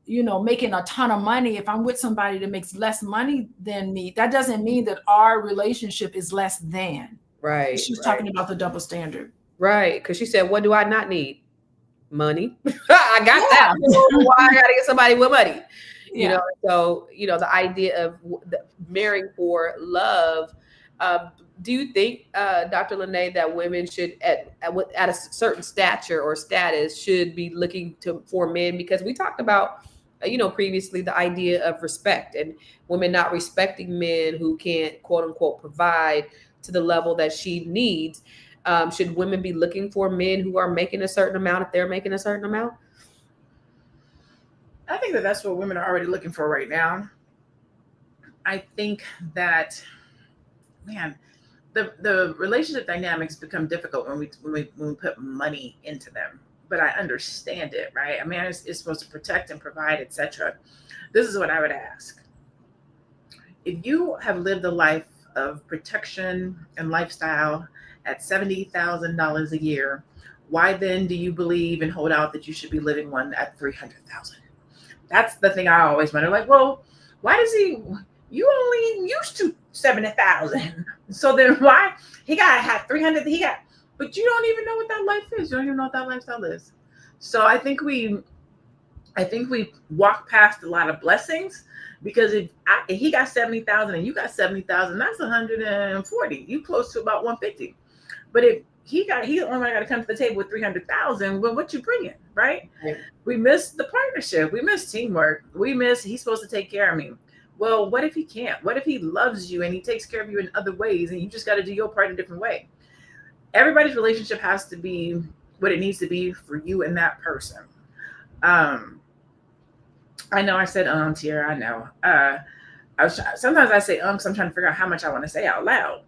making a ton of money, if I'm with somebody that makes less money than me, that doesn't mean that our relationship is less than. Right. She's talking about the double standard. Right, because she said, what do I not need? Money. I got that. Why I gotta get somebody with money? Yeah. So the idea of marrying for love. Do you think, Dr. Lene, that women should at a certain stature or status should be looking for men? Because we talked about previously the idea of respect and women not respecting men who can't, quote unquote, provide to the level that she needs. Should women be looking for men who are making a certain amount if they're making a certain amount? I think that that's what women are already looking for right now. I think that, man, the relationship dynamics become difficult when we put money into them. But I understand it, right? A man is supposed to protect and provide, etc. This is what I would ask. If you have lived a life of protection and lifestyle at $70,000 a year, why then do you believe and hold out that you should be living one at $300,000? That's the thing I always wonder. Like, well, why does you only used to 70,000? So then why he got to have 300? But you don't even know what that life is. You don't even know what that lifestyle is. So I think we walk past a lot of blessings, because if he got 70,000 and you got 70,000, that's 140. You close to about 150. But if he's the only one got to come to the table with 300,000, well, what you bringing, right? Yeah. We miss the partnership. We miss teamwork. He's supposed to take care of me. Well, what if he can't? What if he loves you and he takes care of you in other ways and you just got to do your part in a different way? everybody's relationship has to be what it needs to be for you and that person. I know I said Tiara, I know. Sometimes I say because I'm trying to figure out how much I want to say out loud.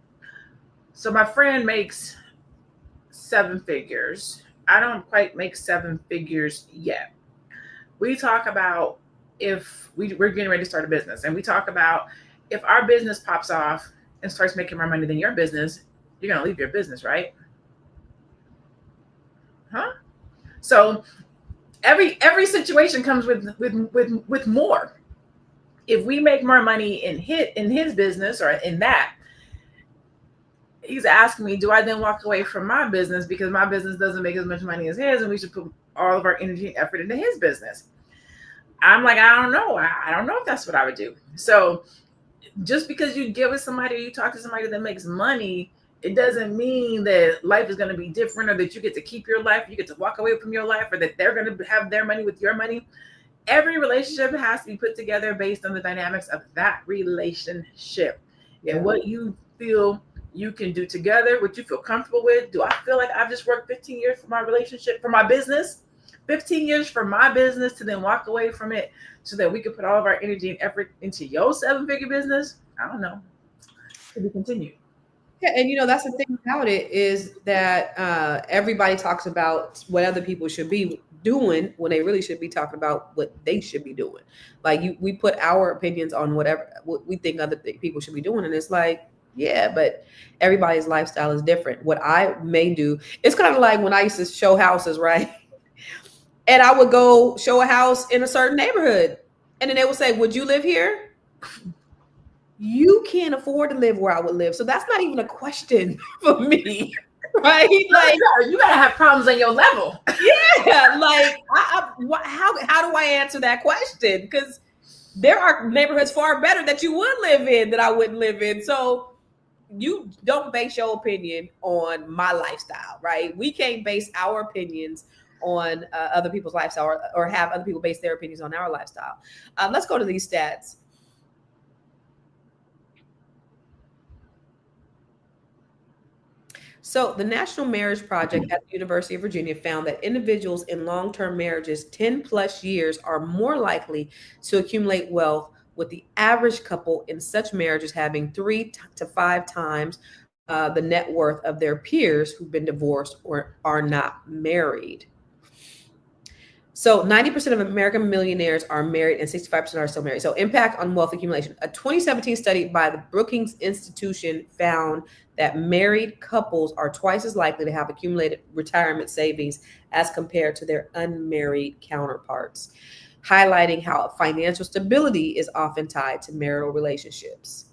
So my friend makes 7 figures. I don't quite make 7 figures yet. We talk about if we're getting ready to start a business, and we talk about if our business pops off and starts making more money than your business, you're gonna leave your business, right? Huh? So every situation comes with more. If we make more money in his business or in that, he's asking me, do I then walk away from my business because my business doesn't make as much money as his, and we should put all of our energy and effort into his business? I'm like, I don't know. I don't know if that's what I would do. So just because you get with somebody or you talk to somebody that makes money, it doesn't mean that life is going to be different, or that you get to keep your life, you get to walk away from your life, or that they're going to have their money with your money. Every relationship has to be put together based on the dynamics of that relationship and what you feel you can do together, what you feel comfortable with. Do I feel like I've just worked 15 years for my relationship, for my business, 15 years for my business to then walk away from it so that we can put all of our energy and effort into your 7-figure business? I don't know. To be continued. Yeah, and that's the thing about it is that everybody talks about what other people should be doing when they really should be talking about what they should be doing. Like we put our opinions on what we think other people should be doing, and it's like, yeah, but everybody's lifestyle is different. What I may do, it's kind of like when I used to show houses, right? And I would go show a house in a certain neighborhood, and then they would say, "Would you live here?" You can't afford to live where I would live. So that's not even a question for me, right? Like, you gotta have problems on your level. Yeah, like how do I answer that question? Because there are neighborhoods far better that you would live in that I wouldn't live in. So you don't base your opinion on my lifestyle, right? We can't base our opinions on other people's lifestyle, or have other people base their opinions on our lifestyle. Let's go to these stats. So the National Marriage Project at the University of Virginia found that individuals in long-term marriages 10 plus years are more likely to accumulate wealth, with the average couple in such marriages having 3 to 5 times the net worth of their peers who've been divorced or are not married. So 90% of American millionaires are married and 65% are still married. So impact on wealth accumulation. A 2017 study by the Brookings Institution found that married couples are twice as likely to have accumulated retirement savings as compared to their unmarried counterparts, highlighting how financial stability is often tied to marital relationships.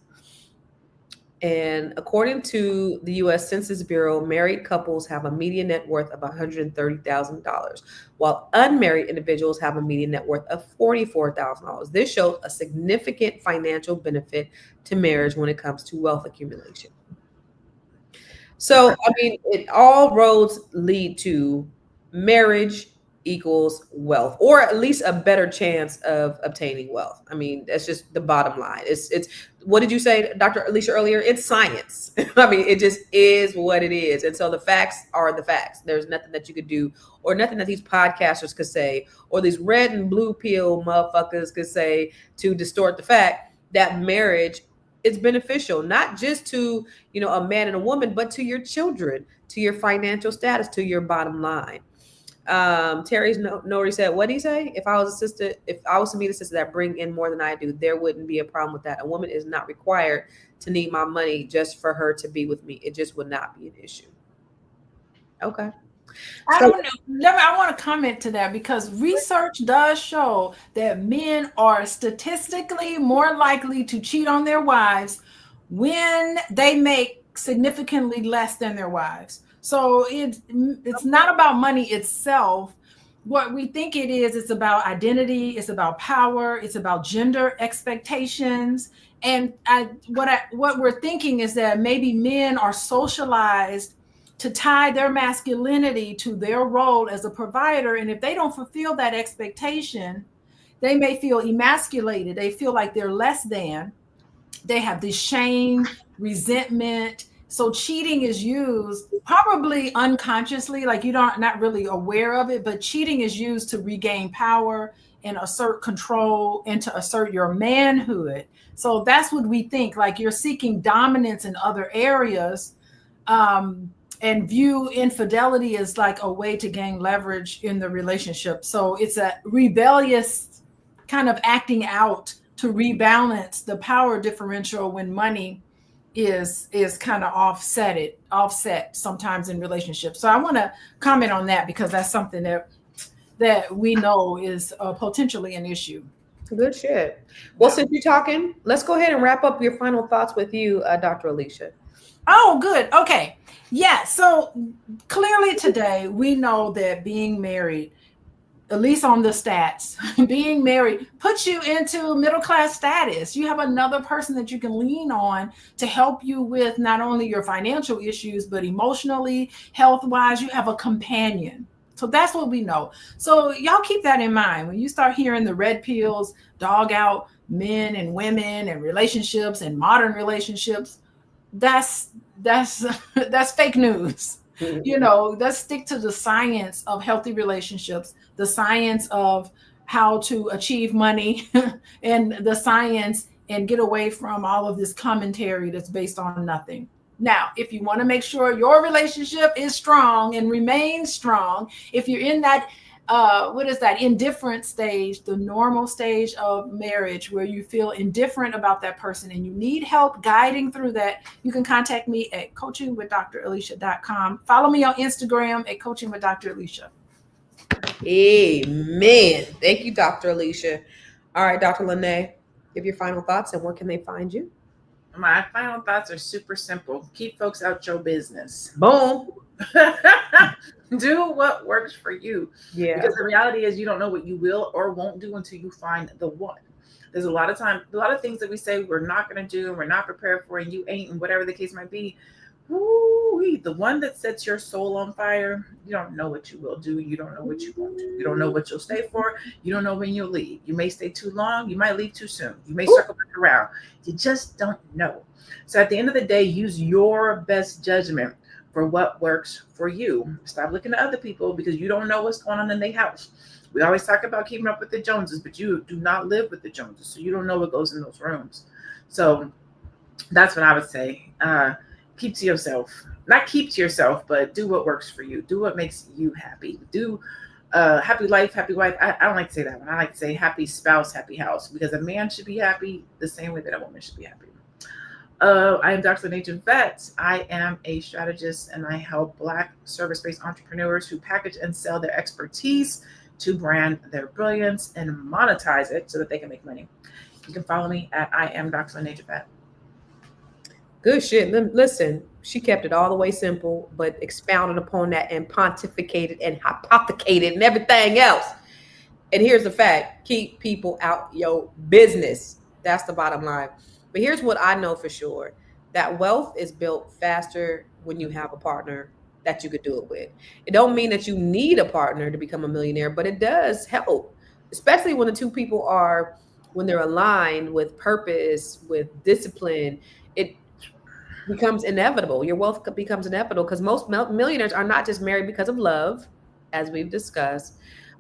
And according to the U.S. Census Bureau, married couples have a median net worth of $130,000, while unmarried individuals have a median net worth of $44,000. This shows a significant financial benefit to marriage when it comes to wealth accumulation. So, I mean, all roads lead to marriage equals wealth, or at least a better chance of obtaining wealth. I mean, that's just the bottom line. It's what did you say, Dr. Alicia, earlier? It's science. I mean, it just is what it is. And so the facts are the facts. There's nothing that you could do, or nothing that these podcasters could say, or these red and blue pill motherfuckers could say to distort the fact that marriage is beneficial, not just to, a man and a woman, but to your children, to your financial status, to your bottom line. Terry's Nori said, what did he say? If I was to meet a sister that bring in more than I do, there wouldn't be a problem with that. A woman is not required to need my money just for her to be with me. It just would not be an issue. Okay. I don't know. I want to comment to that, because research does show that men are statistically more likely to cheat on their wives when they make significantly less than their wives. So it's not about money itself. What we think it is, it's about identity, it's about power, it's about gender expectations. And what we're thinking is that maybe men are socialized to tie their masculinity to their role as a provider. And if they don't fulfill that expectation, they may feel emasculated. They feel like they're less than. They have this shame, resentment, So cheating is used probably unconsciously, like you don't not really aware of it, but cheating is used to regain power and assert control and to assert your manhood. So that's what we think, like you're seeking dominance in other areas, and view infidelity as like a way to gain leverage in the relationship. So it's a rebellious kind of acting out to rebalance the power differential when money is kind of offset sometimes in relationships. So I want to comment on that because that's something that we know is potentially an issue. Good shit. Well, since you're talking, let's go ahead and wrap up your final thoughts with you, Dr. Alicia. Oh, good. Okay. Yeah. So clearly today we know that being married, at least on the stats, being married puts you into middle-class status. You have another person that you can lean on to help you with not only your financial issues, but emotionally, health-wise, you have a companion. So that's what we know. So y'all keep that in mind. When you start hearing the red pills dog out men and women and relationships and modern relationships, that's fake news. You know, let's stick to the science of healthy relationships, the science of how to achieve money, and the science, and get away from all of this commentary that's based on nothing. Now, if you want to make sure your relationship is strong and remains strong, if you're in that what is that indifferent stage, the normal stage of marriage where you feel indifferent about that person and you need help guiding through that, you can contact me at coachingwithdralicia.com. Follow me on Instagram at coachingwithdralicia. Amen. Thank you, Dr. Alicia. All right, Dr. Lene, give your final thoughts and where can they find you? My final thoughts are super simple. Keep folks out your business. Boom. Do what works for you. Yeah. Because the reality is you don't know what you will or won't do until you find the one. There's a lot of things that we say we're not going to do and we're not prepared for, and you ain't, and whatever the case might be. Woo-wee, the one that sets your soul on fire, you don't know what you will do. You don't know what you won't do. You don't know what you'll stay for. You don't know when you'll leave. You may stay too long. You might leave too soon. You may circle back around. You just don't know. So at the end of the day, use your best judgment for what works for you. Stop looking at other people because you don't know what's going on in their house. We always talk about keeping up with the Joneses, but you do not live with the Joneses, so you don't know what goes in those rooms. So that's what I would say. Keep to yourself. Not keep to yourself, but do what works for you. Do what makes you happy. Do happy life, happy wife. I don't like to say that one. I like to say happy spouse, happy house, because a man should be happy the same way that a woman should be happy. I am Dr. Lene Vet. I am a strategist and I help Black service-based entrepreneurs who package and sell their expertise to brand their brilliance and monetize it so that they can make money. You can follow me at I am Dr. Lene Vet. Good shit. Listen, she kept it all the way simple, but expounded upon that and pontificated and hypothecated and everything else. And here's the fact: keep people out your business. That's the bottom line. But here's what I know for sure: that wealth is built faster when you have a partner that you could do it with. It don't mean that you need a partner to become a millionaire, but it does help, especially when the two people when they're aligned with purpose, with discipline. It becomes inevitable. Your wealth becomes inevitable because most millionaires are not just married because of love, as we've discussed,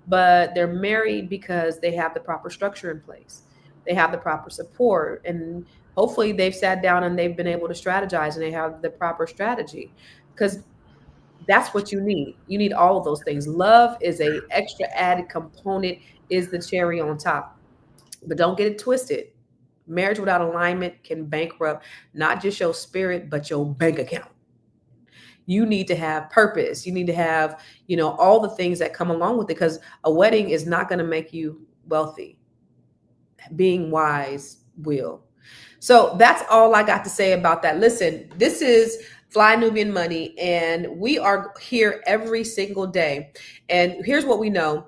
but they're married because they have the proper structure in place. They have the proper support, and hopefully they've sat down and they've been able to strategize and they have the proper strategy, because that's what you need. You need all of those things. Love is a extra added component, is the cherry on top. But don't get it twisted. Marriage without alignment can bankrupt not just your spirit, but your bank account. You need to have purpose. You need to have, all the things that come along with it, because a wedding is not going to make you wealthy. Being wise will. So that's all I got to say about that. Listen, this is Fly Nubian Money, and we are here every single day. And here's what we know.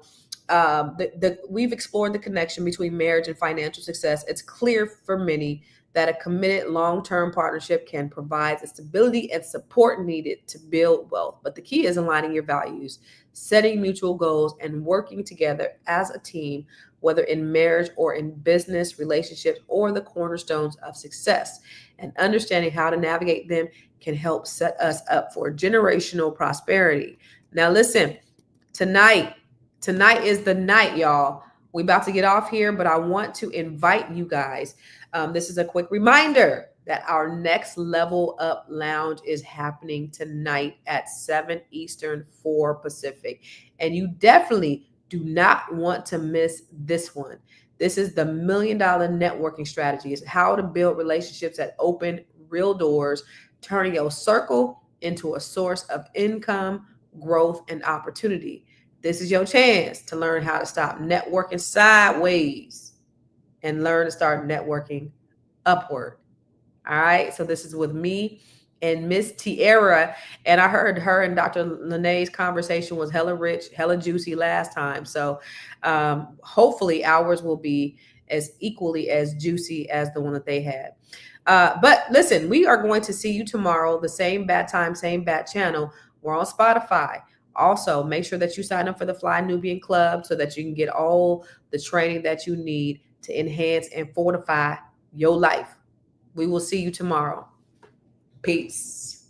We've explored the connection between marriage and financial success. It's clear for many that a committed long-term partnership can provide the stability and support needed to build wealth. But the key is aligning your values, setting mutual goals, and working together as a team whether in marriage or in business, relationships, or the cornerstones of success. And understanding how to navigate them can help set us up for generational prosperity. Now, listen, tonight is the night, y'all. We about to get off here, but I want to invite you guys. This is a quick reminder that our Next Level Up Lounge is happening tonight at 7 Eastern, 4 Pacific. And you definitely do not want to miss this one. This is the $1 Million Networking Strategy. It's how to build relationships that open real doors, turning your circle into a source of income, growth, and opportunity. This is your chance to learn how to stop networking sideways and learn to start networking upward. All right. So this is with me and Miss Tiara. And I heard her and Dr. Lene's conversation was hella rich, hella juicy last time. So hopefully ours will be as equally as juicy as the one that they had. But listen, we are going to see you tomorrow, the same bat time, same bat channel. We're on Spotify. Also, make sure that you sign up for the Fly Nubian Club so that you can get all the training that you need to enhance and fortify your life. We will see you tomorrow. Peace.